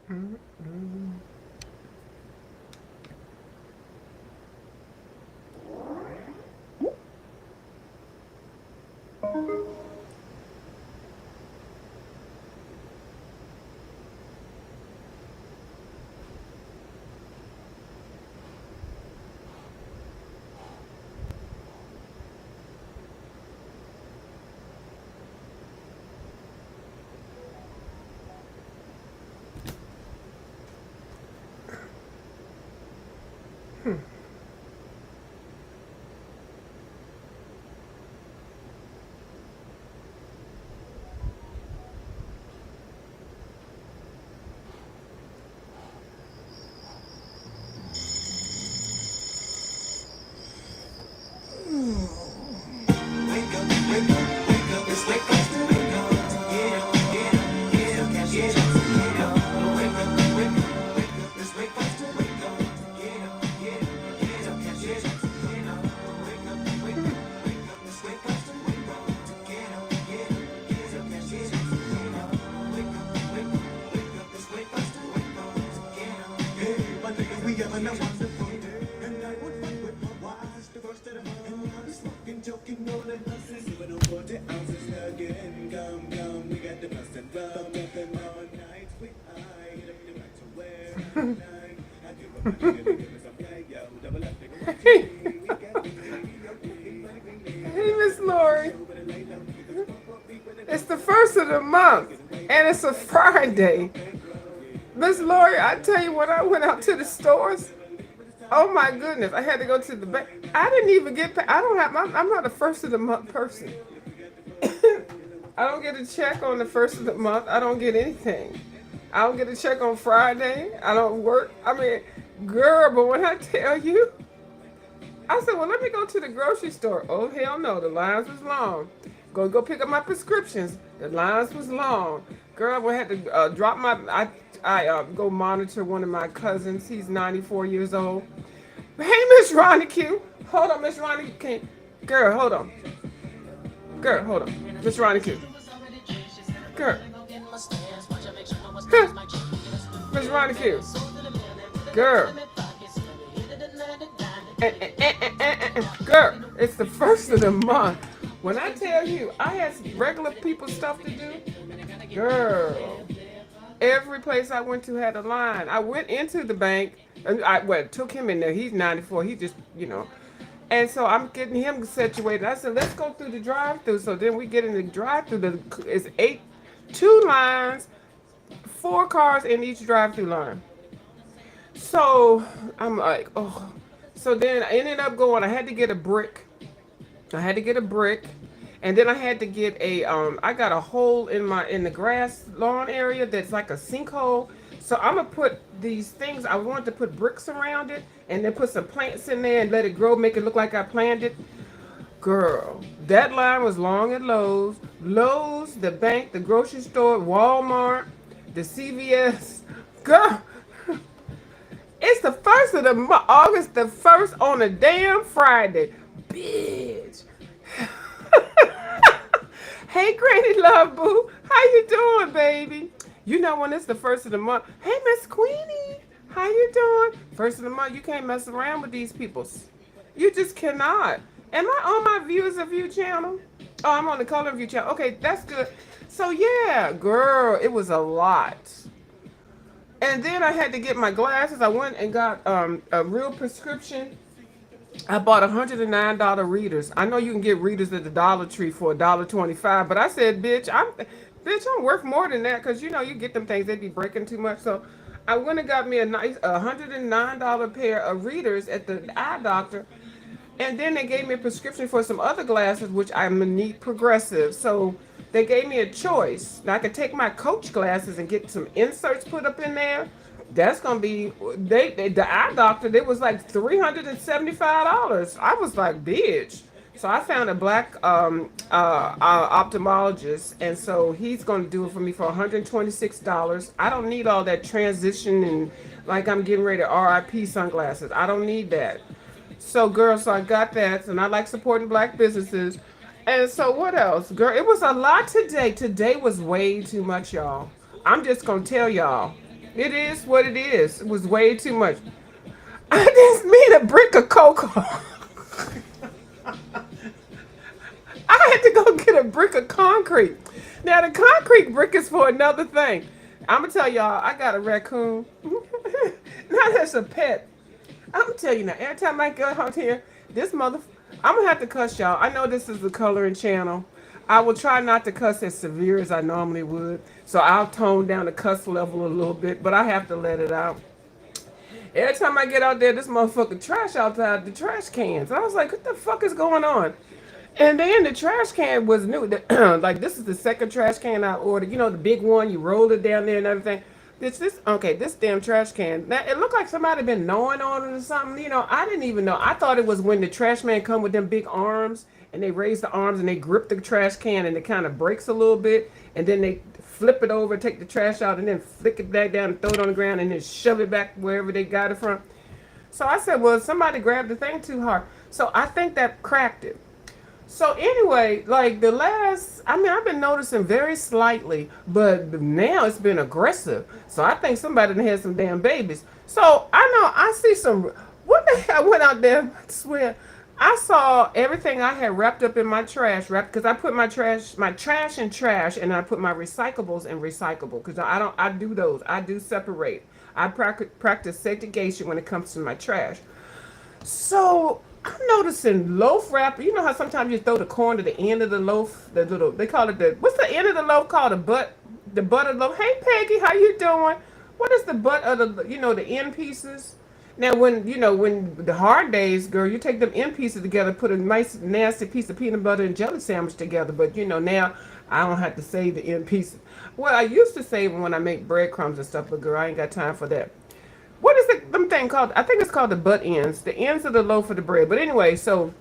Mm-mm. Hey, Miss Lori. It's the first of the month, and it's a Friday. Miss Lori, I tell you, when I went out to the stores, oh my goodness, I had to go to the bank. I didn't even get paid. I don't have. I'm not a first of the month person. I don't get a check on the first of the month. I don't get anything. I don't get a check on Friday. I don't work. I mean, girl, but when I tell you, I said, well, let me go to the grocery store. Oh, hell no, the lines was long. Go pick up my prescriptions. The lines was long. Girl, I had to drop my. I go monitor one of my cousins. He's 94 years old. Hey, Miss Ronnie Q. Hold on, Miss Ronnie. Can girl, hold on. Girl, hold on. Miss Ronnie Q. Girl. Miss Ronnie Q. Girl. Girl, it's the first of the month. When I tell you, I had regular people stuff to do. Girl, every place I went to had a line. I went into the bank, and took him in there. He's 94. He just. And so I'm getting him situated. I said, let's go through the drive-through. So then we get in the drive-through. It's two lines, four cars in each drive-through line. So I'm like, oh. So then I ended up going. I had to get a brick. I had to get a brick, and then I had to get a. I got a hole in the grass lawn area that's like a sinkhole. So I'm gonna put these things. I wanted to put bricks around it, and then put some plants in there and let it grow, make it look like I planted. Girl, that line was long at Lowe's, the bank, the grocery store, Walmart, the CVS. Girl, it's the first of the month, August the first on a damn Friday, bitch. Hey, Granny Love Boo, how you doing, baby? You know when it's the first of the month. Hey, Miss Queenie, how you doing? First of the month, you can't mess around with these peoples. You just cannot. Am I on my Viewers of You channel? Oh, I'm on the Color of You channel. Okay, that's good. So yeah, girl, it was a lot. And then I had to get my glasses. I went and got a real prescription. I bought $109 readers. I know you can get readers at the Dollar Tree for $1.25, but I said, bitch, I'm worth more than that because you get them things, they be breaking too much. So I went and got me a nice $109 pair of readers at the eye doctor. And then they gave me a prescription for some other glasses, which I'm gonna need progressive. So they gave me a choice. Now I could take my Coach glasses and get some inserts put up in there. That's gonna be the eye doctor. It was like $375. I was like, bitch. So I found a black ophthalmologist, and so he's gonna do it for me for $126. I don't need all that transition and like I'm getting ready to RIP sunglasses. I don't need that. So, girl, so I got that, and I like supporting black businesses. And so, what else, girl? It was a lot today. Today was way too much, y'all. I'm just gonna tell y'all. It is what it is. It was way too much. I just made a brick of cocoa. I had to go get a brick of concrete. Now the concrete brick is for another thing. I'm gonna tell y'all, I got a raccoon. Now that's a pet. I'm gonna tell you now. Every time I go out here, this mother, I'm gonna have to cuss y'all. I know this is the coloring channel. I will try not to cuss as severe as I normally would, so I'll tone down the cuss level a little bit. But I have to let it out. Every time I get out there, this motherfucker trash outside the trash cans. I was like, what the fuck is going on? And then the trash can was new. Like this is the second trash can I ordered. You know the big one, you roll it down there and everything. This okay, this damn trash can. Now it looked like somebody been gnawing on it or something. You know, I didn't even know. I thought it was when the trash man come with them big arms and they raise the arms and they grip the trash can and it kind of breaks a little bit and then they flip it over, take the trash out and then flick it back down and throw it on the ground and then shove it back wherever they got it from. So I said, well, somebody grabbed the thing too hard. So I think that cracked it. So anyway, like the last, I mean, I've been noticing very slightly, but now it's been aggressive. So I think somebody done had some damn babies. So I know I see some. What the hell? I went out there. I swear, I saw everything I had wrapped up in my trash, wrapped because I put my trash in trash, and I put my recyclables in recyclable because I don't. I do those. I do separate. I practice segregation when it comes to my trash. So I'm noticing loaf wrapper. You know how sometimes you throw the corn to the end of the loaf, the little they call it the what's the end of the loaf called the butt of the loaf. Hey Peggy, how you doing? What is the butt of the the end pieces? Now when the hard days, girl, you take them end pieces together, put a nice nasty piece of peanut butter and jelly sandwich together. But now I don't have to save the end pieces. Well, I used to save them when I make breadcrumbs and stuff, but girl, I ain't got time for that. What is it? Them thing called? I think it's called the butt ends. The ends of the loaf of the bread. But anyway, so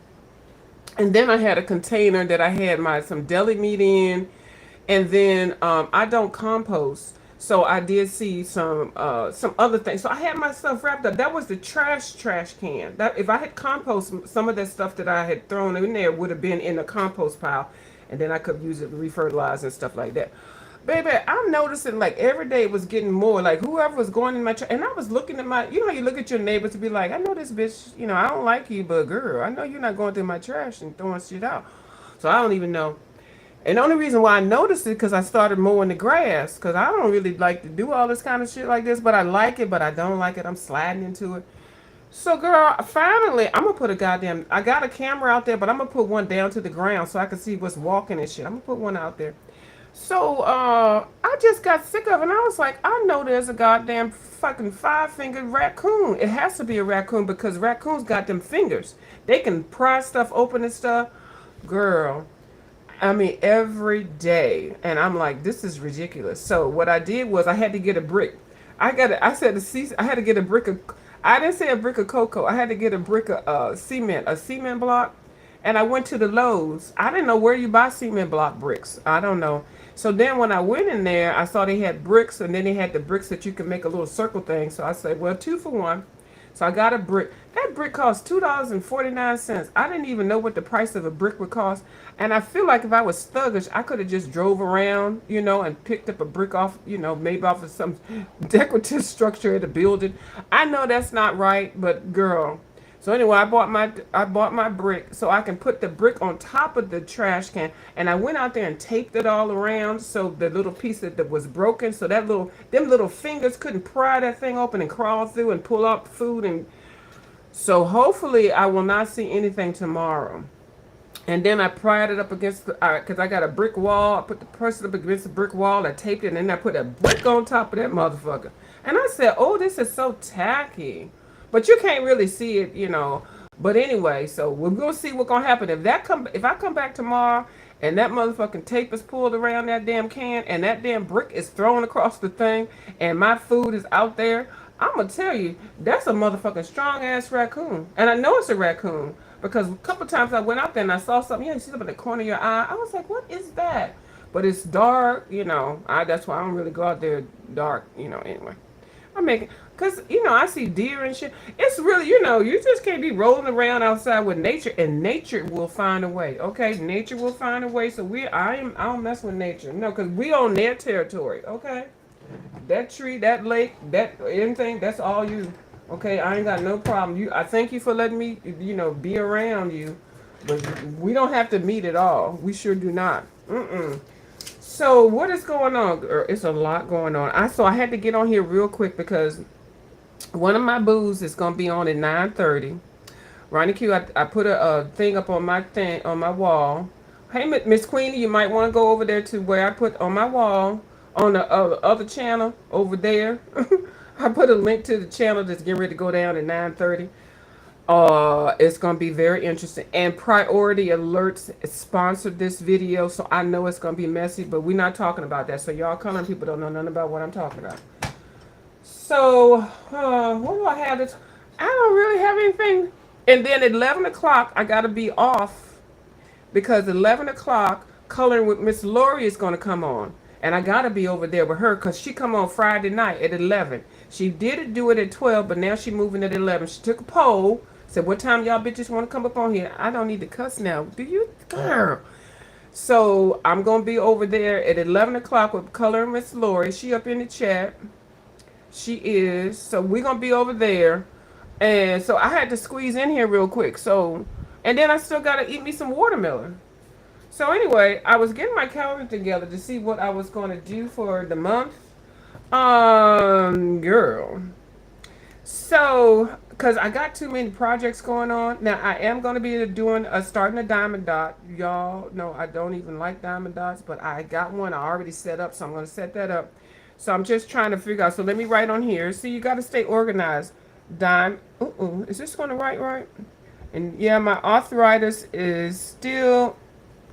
and then I had a container that I had my some deli meat in, and then I don't compost, so I did see some other things. So I had my stuff wrapped up. That was the trash can. That if I had compost, some of that stuff that I had thrown in there would have been in the compost pile, and then I could use it to refertilize and stuff like that. Baby, I'm noticing like every day it was getting more. Like whoever was going in my and I was looking at my, how you look at your neighbor to be like, I know this bitch, I don't like you, but girl, I know you're not going through my trash and throwing shit out. So I don't even know. And the only reason why I noticed it because I started mowing the grass because I don't really like to do all this kind of shit like this, but I like it, but I don't like it. I'm sliding into it. So, girl, finally, I'm gonna put a goddamn. I got a camera out there, but I'm gonna put one down to the ground so I can see what's walking and shit. I'm gonna put one out there. So I just got sick of it and I was like, I know there's a goddamn fucking five-fingered raccoon. It has to be a raccoon because raccoons got them fingers. They can pry stuff open and stuff. Girl, I mean every day. And I'm like, this is ridiculous. So what I did was I had to get a brick. I had to get a brick of I didn't say a brick of cocoa. I had to get a brick of cement, a cement block. And I went to the Lowe's. I didn't know where you buy cement block bricks. I don't know. So then when I went in there, I saw they had bricks, and then they had the bricks that you can make a little circle thing. So I said, well, 2 for 1. So I got a brick. That brick cost $2.49. I didn't even know what the price of a brick would cost. And I feel like if I was thuggish, I could have just drove around, and picked up a brick off, maybe off of some decorative structure at a building. I know that's not right, but girl. So anyway, I bought my brick so I can put the brick on top of the trash can, and I went out there and taped it all around so the little piece that was broken, so them little fingers couldn't pry that thing open and crawl through and pull out food, and so hopefully I will not see anything tomorrow. And then I pried it up against because I got a brick wall. I put the person up against the brick wall. I taped it, and then I put a brick on top of that motherfucker. And I said, "Oh, this is so tacky." But you can't really see it. But anyway, so we're gonna see what's gonna happen if I come back tomorrow and that motherfucking tape is pulled around that damn can and that damn brick is thrown across the thing and my food is out there. I'm gonna tell you that's a motherfucking strong ass raccoon, and I know it's a raccoon because a couple times I went out there and I saw something. You see something in the corner of your eye. I was like, what is that? But it's dark. That's why I don't really go out there dark. Anyway. I'm making, because, I see deer and shit. It's really, you just can't be rolling around outside with nature, and nature will find a way, okay? Nature will find a way, so I don't mess with nature. No, because we own their territory, okay? That tree, that lake, that anything, that's all you. Okay, I ain't got no problem. I thank you for letting me, be around you, but we don't have to meet at all. We sure do not. Mm-mm. So what is going on? It's a lot going on. I had to get on here real quick because one of my boos is gonna be on at 9:30. Ronnie Q, I put a thing up on my thing on my wall. Hey, Miss Queenie, you might want to go over there to where I put on my wall on the other channel over there. I put a link to the channel that's getting ready to go down at 9:30. It's gonna be very interesting. And Priority Alerts sponsored this video, so I know it's gonna be messy, but we're not talking about that. So y'all coloring people don't know nothing about what I'm talking about. So, what do I have? I don't really have anything. And then at 11 o'clock, I got to be off because 11 o'clock, Coloring with Miss Lori is going to come on. And I got to be over there with her because she come on Friday night at 11. She did do it at 12, but now she moving at 11. She took a poll, said, what time y'all bitches want to come up on here? I don't need to cuss now. Do you? Girl. So I'm going to be over there at 11 o'clock with Coloring Miss Lori. She up in the chat. She is. So we're going to be over there. And so I had to squeeze in here real quick. So, and then I still got to eat me some watermelon. So anyway, I was getting my calendar together to see what I was going to do for the month. Girl. So, because I got too many projects going on. Now, I am going to be starting a diamond dot. Y'all know I don't even like diamond dots, but I got one I already set up, so I'm going to set that up. So I'm just trying to figure out. So let me write on here. See, you got to stay organized. Is this going to write right? And yeah, my arthritis is still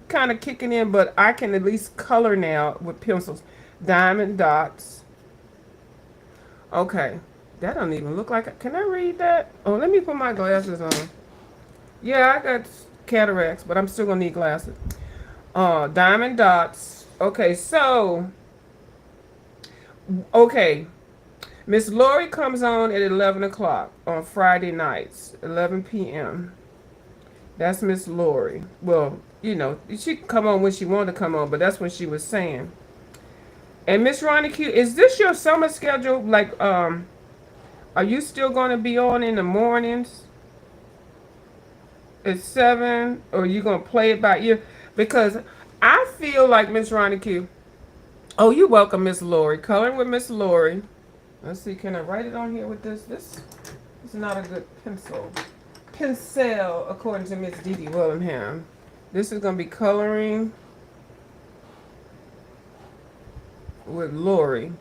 kind of kicking in, but I can at least color now with pencils. Diamond dots. Okay. That don't even look like it. Can I read that? Oh, let me put my glasses on. Yeah, I got cataracts, but I'm still going to need glasses. Diamond dots. Okay, so. Okay. Miss Lori comes on at 11 o'clock on Friday nights, 11 p.m. That's Miss Lori. Well, she can come on when she wanted to come on, but that's what she was saying. And Miss Ronnie Q, is this your summer schedule? Like, are you still going to be on in the mornings at 7? Or are you going to play it by ear? Because I feel like Miss Ronnie Q. Oh, you're welcome, Miss Lori. Coloring with Miss Lori. Let's see, can I write it on here with this? This is not a good pencil. Pencil, according to Miss Dee Dee Willingham. This is going to be Coloring with Lori.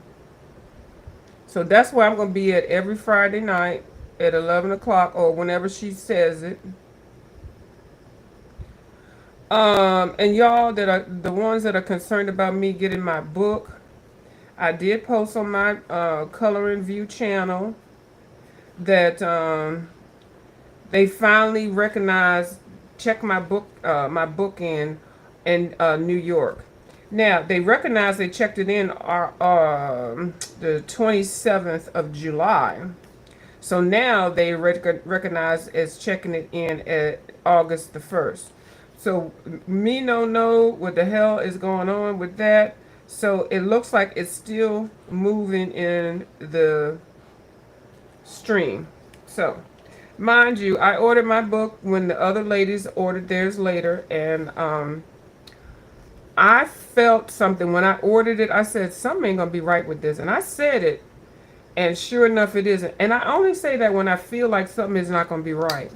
So that's where I'm going to be at every Friday night at 11 o'clock or whenever she says it. And y'all that are the ones that are concerned about me getting my book, I did post on my Coloring View channel that they finally recognized, check my book in New York. Now they recognized they checked it in the 27th of July. So now they recognize as checking it in at August the 1st. So me no know what the hell is going on with that. So it looks like it's still moving in the stream. So, mind you, I ordered my book when the other ladies ordered theirs later. And I felt something. When I ordered it, I said, something ain't going to be right with this. And I said it. And sure enough, it isn't. And I only say that when I feel like something is not going to be right.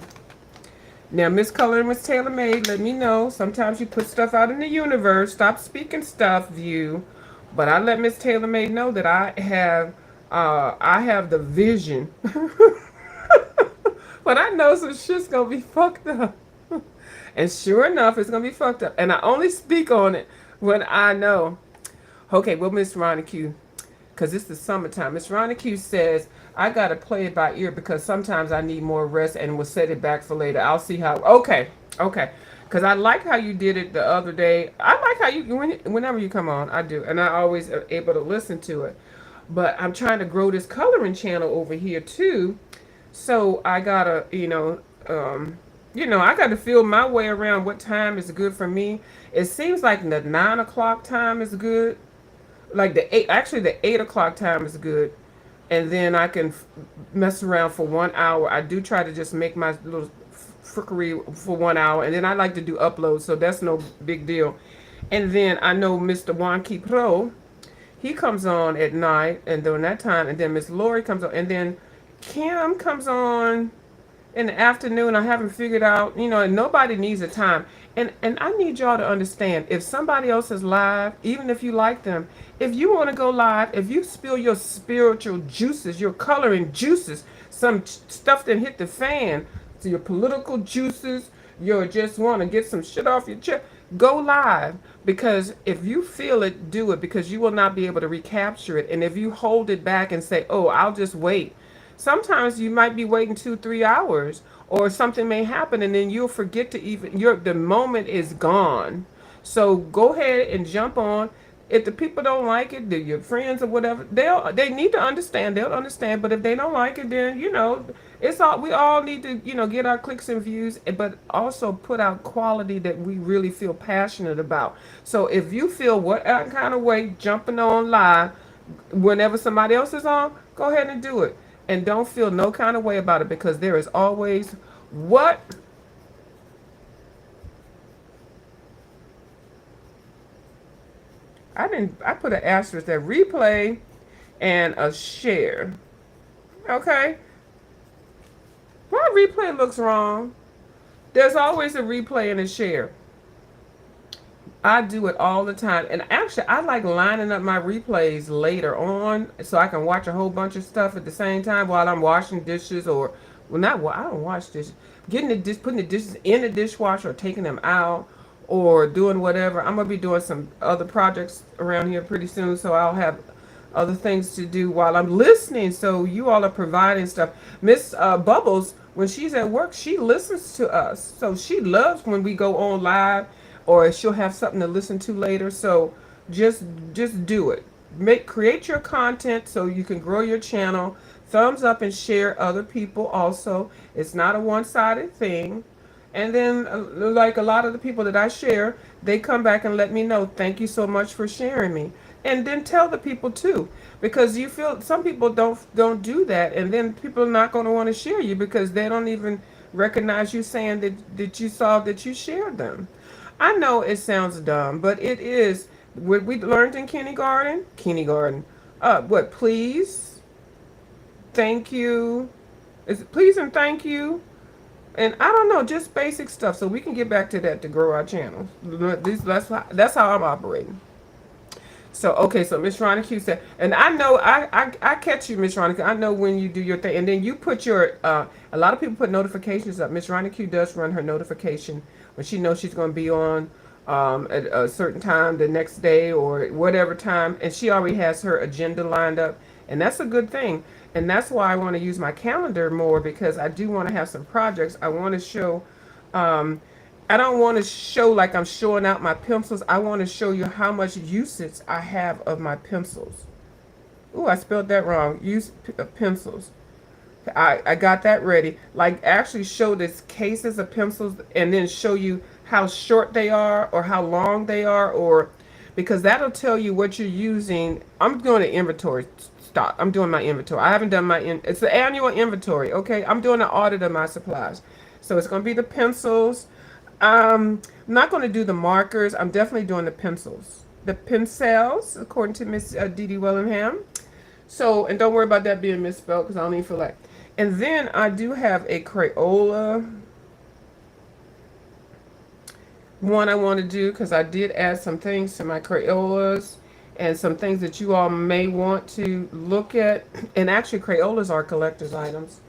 Now, Miss Coloring Miss Taylor Made, let me know. Sometimes you put stuff out in the universe. Stop speaking stuff, View. But I let Miss Taylor Made know that I have the vision. But I know some shit's going to be fucked up. And sure enough, it's going to be fucked up. And I only speak on it when I know. Okay, well, Miss Ronnie Q, because it's the summertime. Miss Ronnie Q says, I got to play it by ear because sometimes I need more rest and will set it back for later. I'll see how. Okay. Because I like how you did it the other day. I like how you, whenever you come on, I do. And I always am able to listen to it. But I'm trying to grow this coloring channel over here too. So I got to, I got to feel my way around what time is good for me. It seems like the 9 o'clock time is good. Like the 8 o'clock time is good. And then I can mess around for 1 hour. I do try to just make my little frickery for 1 hour, and then I like to do uploads, so that's no big deal. And then I know Mr. Wanky Pro, he comes on at night, and during that time, and then Miss Lori comes on, and then Kim comes on in the afternoon. I haven't figured out, and nobody needs a time. And I need y'all to understand, if somebody else is live, even if you like them, if you want to go live, if you spill your spiritual juices, your coloring juices, some stuff that hit the fan, to your political juices, you just want to get some shit off your chest, go live. Because if you feel it, do it, because you will not be able to recapture it. And if you hold it back and say, oh, I'll just wait, sometimes you might be waiting 2 3 hours, or something may happen, and then you'll forget to even the moment is gone. So go ahead and jump on. If the people don't like it, your friends or whatever, they need to understand. They'll understand. But if they don't like it, then it's all, we all need to get our clicks and views, but also put out quality that we really feel passionate about. So if you feel what kind of way jumping on live whenever somebody else is on, go ahead and do it. And don't feel no kind of way about it, because there is always what I put an asterisk there, replay and a share. Okay? Why replay looks wrong? There's always a replay and a share. I do it all the time. And actually, I like lining up my replays later on so I can watch a whole bunch of stuff at the same time while I'm washing dishes, or, well, not, I don't wash dishes. Putting the dishes in the dishwasher or taking them out or doing whatever. I'm going to be doing some other projects around here pretty soon, so I'll have other things to do while I'm listening. So you all are providing stuff. Miss Bubbles, when she's at work, she listens to us. So she loves when we go on live, or she'll have something to listen to later. So just do it. Create your content so you can grow your channel. Thumbs up and share other people also. It's not a one-sided thing. And then, like a lot of the people that I share, they come back and let me know, thank you so much for sharing me. And then tell the people too, because you feel some people don't do that, and then people are not going to want to share you because they don't even recognize you saying that you saw that you shared them. I know it sounds dumb, but it is what we learned in kindergarten. Kindergarten. What? Please, thank you. Is it please and thank you? And I don't know, just basic stuff, so we can get back to that to grow our channel. That's how I'm operating. So okay, so Miss Ronica said, and I know I catch you, Miss Ronica. I know when you do your thing, and then you put your. A lot of people put notifications up. Miss Ronica does run her notification when she knows she's going to be on at a certain time the next day or whatever time, and she already has her agenda lined up, and that's a good thing. And that's why I want to use my calendar more, because I do want to have some projects. I want to show. I don't want to show like I'm showing out my pencils. I want to show you how much usage I have of my pencils. Ooh, I spelled that wrong. Use pencils. I got that ready. Like actually show this cases of pencils and then show you how short they are or how long they are, or because that'll tell you what you're using. I'm doing an inventory. Stop. I'm doing my inventory. I haven't done it's the annual inventory. Okay. I'm doing an audit of my supplies. So it's going to be the pencils. I'm not going to do the markers. I'm definitely doing the pencils. The pencils, according to Miss Dee Dee Willingham. So, and don't worry about that being misspelled because I don't even feel like. And then I do have a Crayola one I want to do, because I did add some things to my Crayolas and some things that you all may want to look at. And actually, Crayolas are collector's items.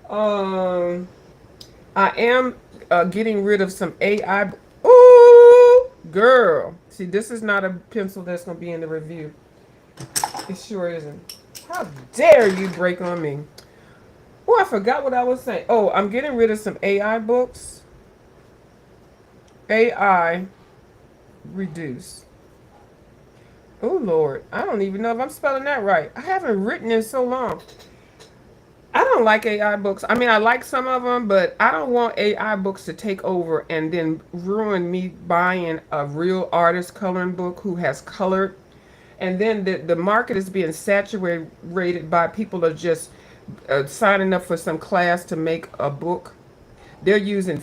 I am getting rid of some AI. Ooh, girl. See, this is not a pencil that's going to be in the review. It sure isn't. How dare you break on me? Oh, I forgot what I was saying. Oh, I'm getting rid of some AI books. AI reduce. Oh, Lord. I don't even know if I'm spelling that right. I haven't written in so long. I don't like AI books. I mean, I like some of them, but I don't want AI books to take over and then ruin me buying a real artist coloring book who has colored And then the market is being saturated by people are just signing up for some class to make a book. They're using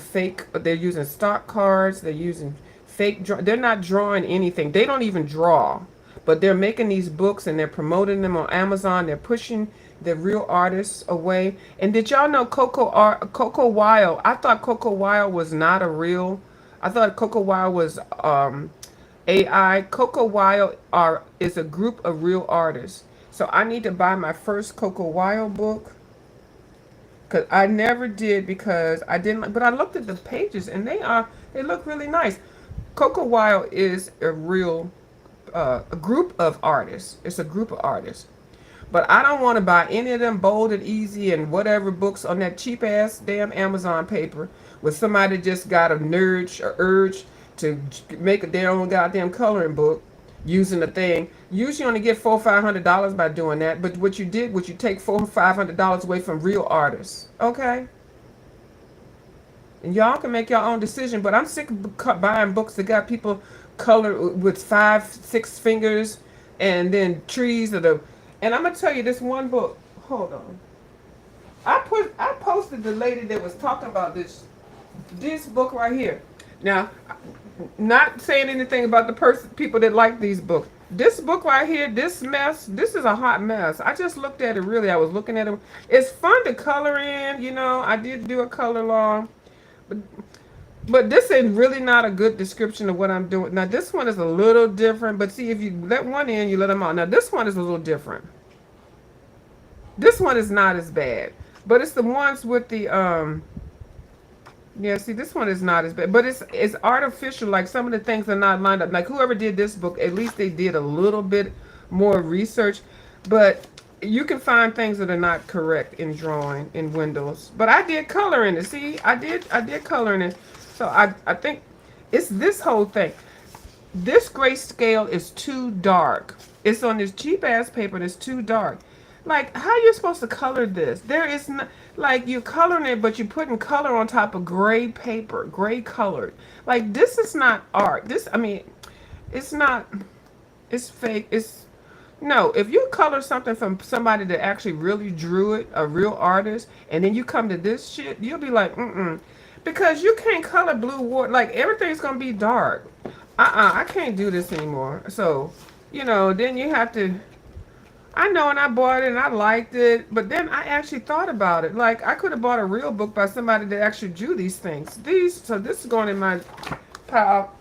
they're using stock cards, they're using they're not drawing anything. They don't even draw. But they're making these books and they're promoting them on Amazon. They're pushing the real artists away. And did y'all know Coco Wild? I thought Coco Wild was not a real. I thought Coco Wild was AI. Coco Wild is a group of real artists. So I need to buy my first Coco Wild book. Cause I never did because I didn't. But I looked at the pages and they look really nice. Coco Wild is a group of artists. It's a group of artists. But I don't want to buy any of them Bold and Easy and whatever books on that cheap ass damn Amazon paper with somebody just got a urge to make their own goddamn coloring book using the thing. Usually only get $400-500 by doing that. But what you did was you take $400-500 away from real artists. Okay? And y'all can make your own decision, but I'm sick of buying books that got people color with 5, 6 fingers and then trees of the. And I'm gonna tell you this one book. Hold on. I posted the lady that was talking about this book right here. Now, not saying anything about the people that like these books. This book right here, this mess, this is a hot mess. I just looked at it really. I was looking at it. It's fun to color in, you know. I did do a color law. But, but this is really not a good description of what I'm doing. Now, this one is a little different. But see, if you let one in, you let them out. Now, this one is a little different. This one is not as bad. But it's the ones with the, yeah, see, this one is not as bad. But it's artificial. Like, some of the things are not lined up. Like, whoever did this book, at least they did a little bit more research. But you can find things that are not correct in drawing in Windows. But I did color in it. See, I did color in it. So I think it's this whole thing. This grayscale is too dark. It's on this cheap ass paper that's too dark. Like, how are you supposed to color this? There is not, like, you're coloring it, but you're putting color on top of gray paper, gray colored. Like, this is not art. I mean, it's not, it's fake. No, if you color something from somebody that actually really drew it, a real artist, and then you come to this shit, you'll be like, mm-mm. Because you can't color blue water. Like, everything's going to be dark. I can't do this anymore. So, then you have to, I know, and I bought it, and I liked it, but then I actually thought about it. Like, I could have bought a real book by somebody that actually drew these things. So this is going in my pile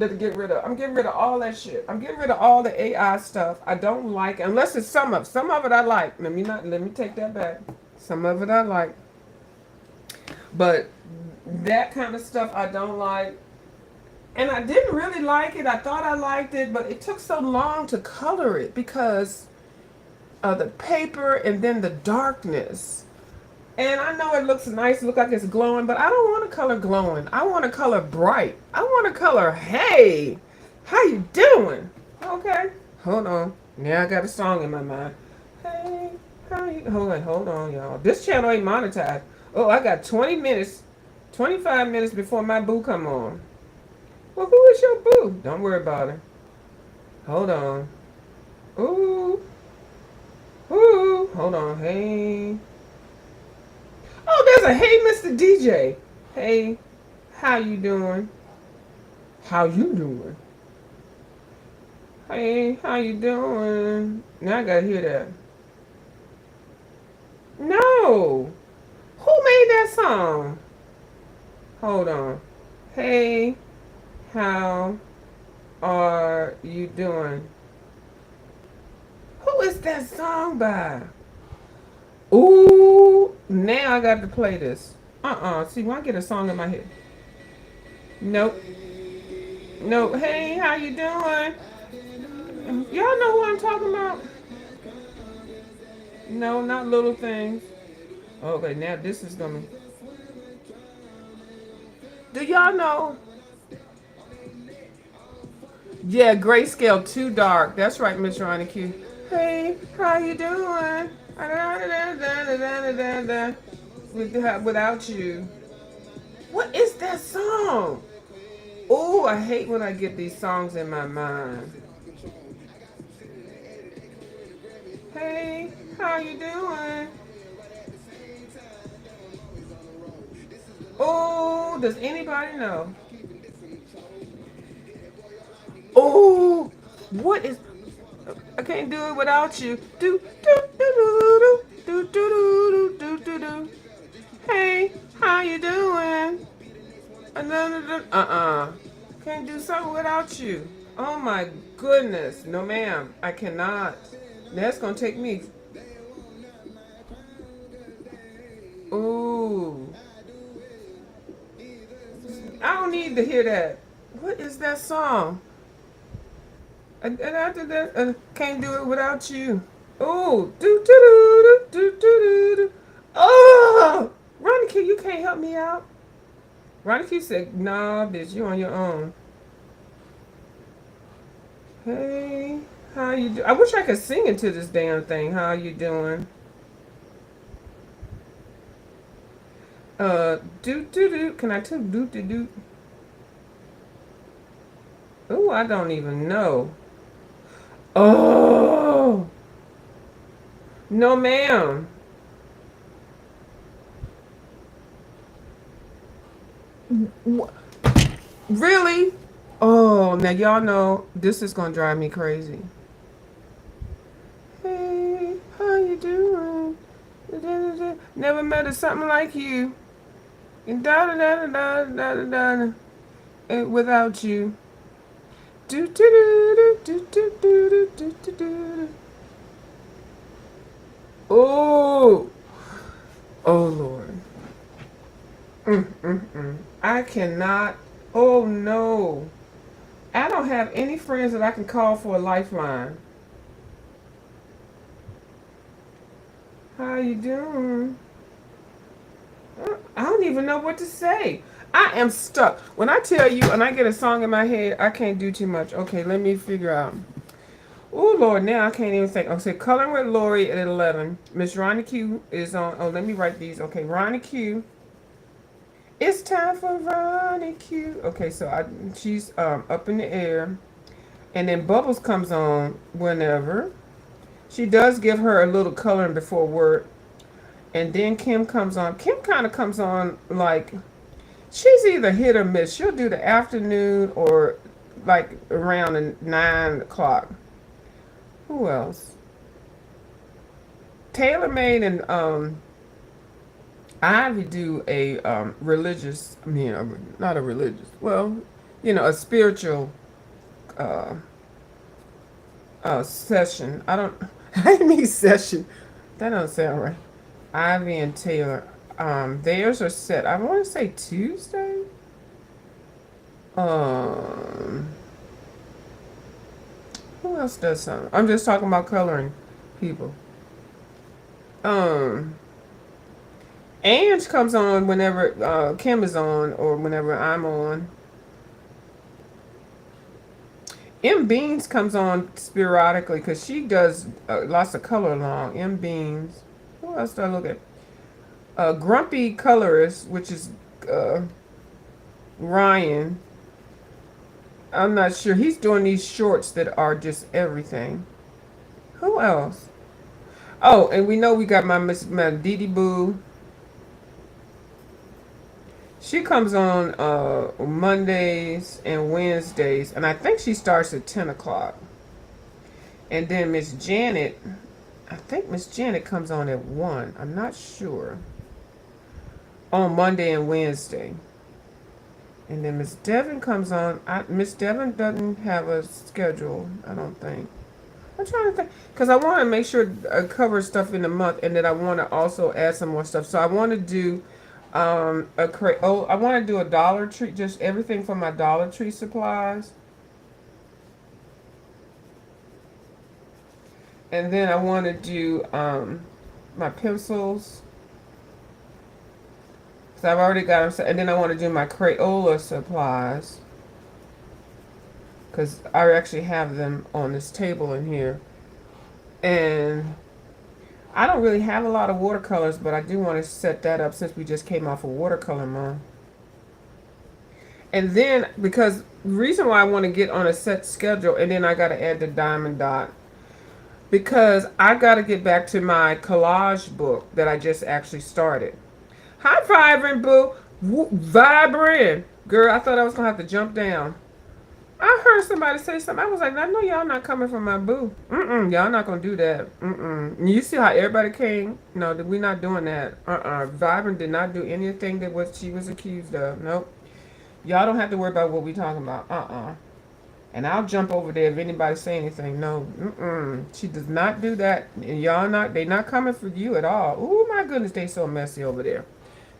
to get rid of. I'm getting rid of all that shit. I'm getting rid of all the AI stuff. I don't like, unless it's some of it I like. Let me take that back. Some of it I like. But that kind of stuff I don't like. And I didn't really like it. I thought I liked it, but it took so long to color it because of the paper and then the darkness. And I know it looks nice, look like it's glowing, but I don't want to color glowing. I want to color bright. I want to color, hey, how you doing? Okay, hold on. Now I got a song in my mind. Hey, how you, hold on, y'all. This channel ain't monetized. Oh, I got 20 minutes, 25 minutes before my boo come on. Well, who is your boo? Don't worry about her. Hold on. Ooh. Ooh. Hold on. Hey. Oh, there's a hey, Mr. DJ. Hey, how you doing? How you doing? Hey, how you doing? Now I gotta hear that. No. Who made that song? Hold on. Hey, how are you doing? Who is that song by? Ooh, now I got to play this. See, when I get a song in my head. Nope. Hey, how you doing? Y'all know who I'm talking about? No, not Little Things. Okay, now this is gonna. Do y'all know? Yeah, grayscale too dark. That's right, Miss Ronnie Q. Hey, how you doing? Without you. What is that song? Oh, I hate when I get these songs in my mind. Hey, how you doing? Oh, does anybody know? Oh, what is? I can't do it without you. Do do do do do do do do do do do. Hey, how you doing? Can't do something without you. Oh my goodness. No, ma'am. I cannot. That's gonna take me. Ooh. I don't need to hear that. What is that song? Can't do it without you. Ooh. Do do do do do do do. Oh, Ronnie Q, you can't help me out. Ronnie Q said, "Nah, bitch, you on your own." Hey, how you do? I wish I could sing into this damn thing. How you doing? Do do do. Can I do do do do? Oh, I don't even know. Oh, no, ma'am. Really? Oh, now y'all know this is gonna drive me crazy. Hey, how you doing? Da-da-da-da. Never met a something like you. And da da da da da da da. Without you. Do do do do do do do do do. Oh, oh Lord. I cannot. Oh no. I don't have any friends that I can call for a lifeline. How you doing? I don't even know what to say. I am stuck. When I tell you and I get a song in my head, I can't do too much. Okay, let me figure out. Oh Lord, now I can't even think. Okay, Coloring with Lori at 11. Miss Ronnie Q is on. Oh, let me write these. Okay, Ronnie Q. It's time for Ronnie Q. Okay, so she's up in the air, and then Bubbles comes on whenever. She does give her a little coloring before work, and then Kim comes on. Kim kind of comes on like she's either hit or miss. She'll do the afternoon or like around 9 o'clock. Who else? Taylor Made and Ivy do a religious. I mean, not a religious. Well, a spiritual uh, session. I don't. I mean session. That don't sound right. Ivy and Taylor. Theirs are set. I want to say Tuesday. Um, who else does something? I'm just talking about coloring people. Um, Ange comes on whenever Kim is on or whenever I'm on. M Beans comes on sporadically because she does lots of color along. M Beans. Who else do I look at? Grumpy Colorist, which is uh, Ryan. I'm not sure. He's doing these shorts that are just everything. Who else? Oh, and we know we got my Didi Boo. She comes on Mondays and Wednesdays, and I think she starts at 10 o'clock. And then Miss Janet, I think Miss Janet comes on at 1. I'm not sure. On Monday and Wednesday. And then Miss Devon comes on. Miss Devon doesn't have a schedule, I don't think. I'm trying to think. Because I want to make sure I cover stuff in the month, and then I want to also add some more stuff. So I want to do I want to do a Dollar Tree, just everything from my Dollar Tree supplies. And then I want to do my pencils. So I've already got them. And then I want to do my Crayola supplies. Because I actually have them on this table in here. And I don't really have a lot of watercolors, but I do want to set that up since we just came off of watercolor month. And then, because the reason why I want to get on a set schedule, and then I got to add the diamond dot. because I got to get back to my collage book that I just actually started. Hi, Vibrant Boo. Vibrant. Girl, I thought I was going to have to jump down. I heard somebody say something. I was like, I know y'all not coming from my boo. Y'all not going to do that. You see how everybody came? No, we not doing that. Vibrant did not do anything that what she was accused of. Nope. Y'all don't have to worry about what we talking about. And I'll jump over there if anybody say anything. No, she does not do that. And y'all not, they not coming for you at all. Oh my goodness, they so messy over there.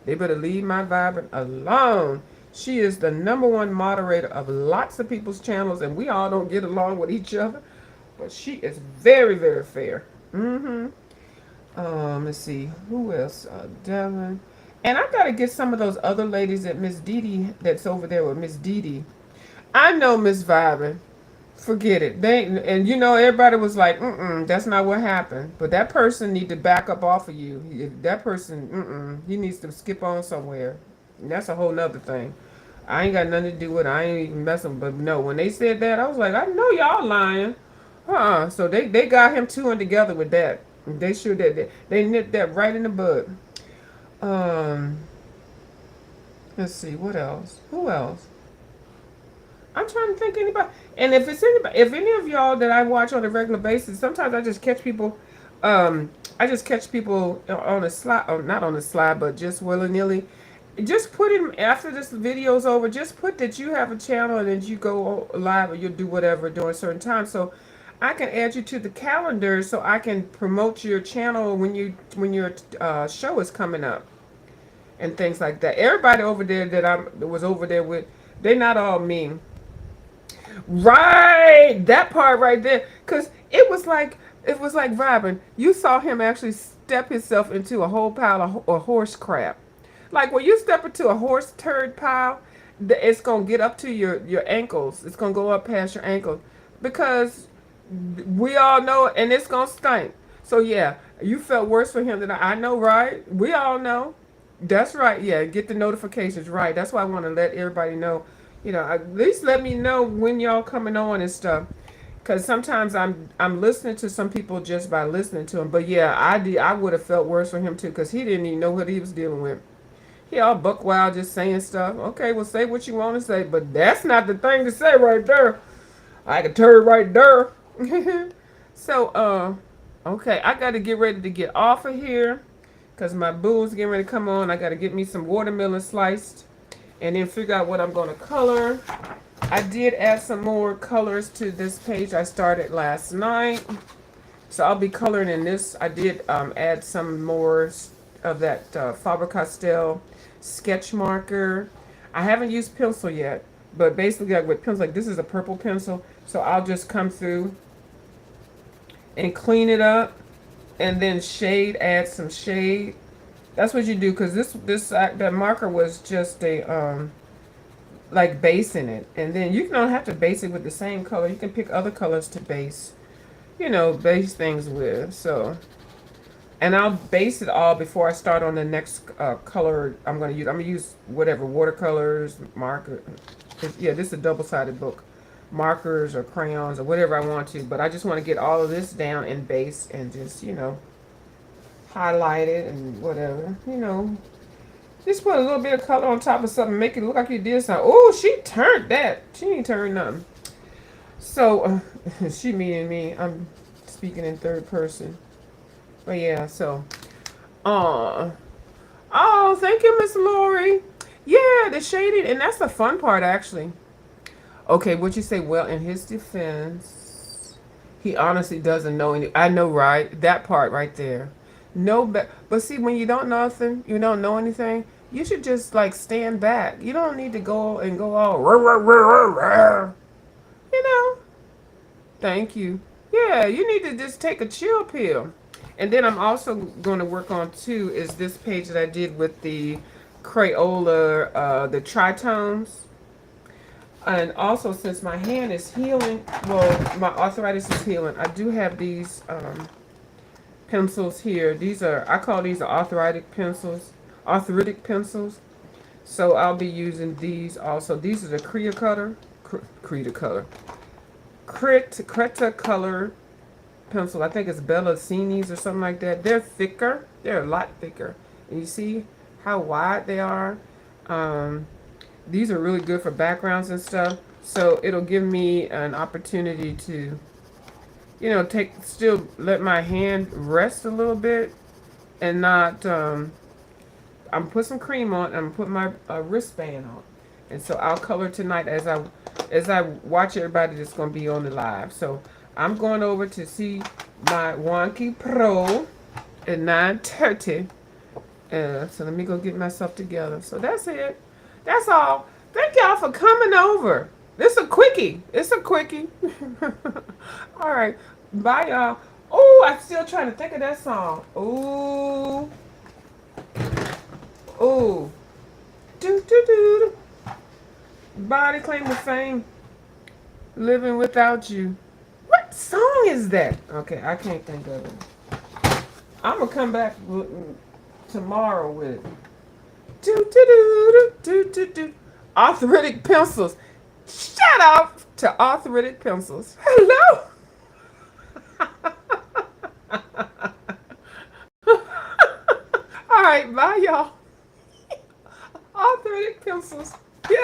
They better leave my Vibrant alone. She is the #1 moderator of lots of people's channels, and we all don't get along with each other. But she is very, very fair. Let's see, who else? Devin. And I gotta get some of those other ladies at Miss Didi that's over there with Miss Didi. I know Miss Vibrant. Forget it. They and you know everybody was like, that's not what happened. But that person need to back up off of you. That person, he needs to skip on somewhere. And that's a whole nother thing. I ain't got nothing to do with it. I ain't even messing. But no, when they said that, I was like, I know y'all lying. So they got him two and together with that. They sure that they nipped that right in the bud. Um, let's see what else. Who else? I'm trying to think anybody. And if it's anybody, if any of y'all that I watch on a regular basis, sometimes I just catch people. I just catch people on a slide, or not on the slide, but just willy nilly. Just put in after this video's over. Just put that you have a channel and that you go live or you'll do whatever during certain times. So I can add you to the calendar so I can promote your channel when your show is coming up and things like that. Everybody over there that I was over there with, they not all mean. Right, that part right there, because it was like Robin. You saw him actually step himself into a whole pile of horse crap. Like when you step into a horse turd pile, it's gonna get up to your ankles. It's gonna go up past your ankles because we all know, and it's gonna stink. So yeah, you felt worse for him than I know, right? We all know. That's right. Yeah, get the notifications right. That's why I want to let everybody know. At least let me know when y'all coming on and stuff. Cause sometimes I'm listening to some people just by listening to them. But yeah, I would have felt worse for him too, cause he didn't even know what he was dealing with. He all buck wild just saying stuff. Okay, well say what you want to say, but that's not the thing to say right there. I can turn right there. So okay, I got to get ready to get off of here. Because my boo's getting ready to come on. I got to get me some watermelon sliced. And then figure out what I'm going to color. I did add some more colors to this page I started last night. So I'll be coloring in this. I did add some more of that Faber-Castell sketch marker. I haven't used pencil yet. But basically like with pencil, like this is a purple pencil. So I'll just come through and clean it up. And then add some shade. That's what you do, because that marker was just a like basing it, and then you don't have to base it with the same color. You can pick other colors to base things with. So, and I'll base it all before I start on the next color I'm gonna use. I'm gonna use whatever watercolors, marker. Yeah, this is a double-sided book, markers or crayons or whatever I want to. But I just want to get all of this down in base and just highlight it and whatever, just put a little bit of color on top of something, make it look like you did something. Oh, she turned that. She ain't turned nothing. So, she meaning me. I'm speaking in third person. But yeah, so, oh, thank you, Miss Lori. Yeah, the shading, and that's the fun part, actually. Okay, what you say? Well, in his defense, he honestly doesn't know any. I know, right? That part right there. No, but see, when you don't know nothing, you don't know anything, you should just like stand back. You don't need to go all rah, rah, rah, rah, rah. You know. Thank you. Yeah, you need to just take a chill pill. And then I'm also going to work on too is this page that I did with the Crayola, the tritones. And also, since my hand is healing, well, my arthritis is healing, I do have these pencils here. I call these arthritic pencils. So I'll be using these also. These are the Cretacolor pencil. I think it's Bellacini's or something like that. They're thicker. They're a lot thicker. And you see how wide they are? Um, these are really good for backgrounds and stuff. So it'll give me an opportunity to, still let my hand rest a little bit and not, I'm put some cream on and I'm put my wristband on. And so I'll color tonight as I watch everybody that's going to be on the live. So I'm going over to see my Wonky Pro at 9:30. So let me go get myself together. So that's it. That's all. Thank y'all for coming over. This is a quickie. It's a quickie. All right. Bye, y'all. Oh, I'm still trying to think of that song. Ooh. Ooh. Do, do, do. Body claim to fame. Living without you. What song is that? Okay, I can't think of it. I'm going to come back tomorrow with it. Do, do, do, do, do, do. Arthritic pencils. Shout out to arthritic pencils. Hello. All right, bye, y'all. Arthritic pencils. Yeah.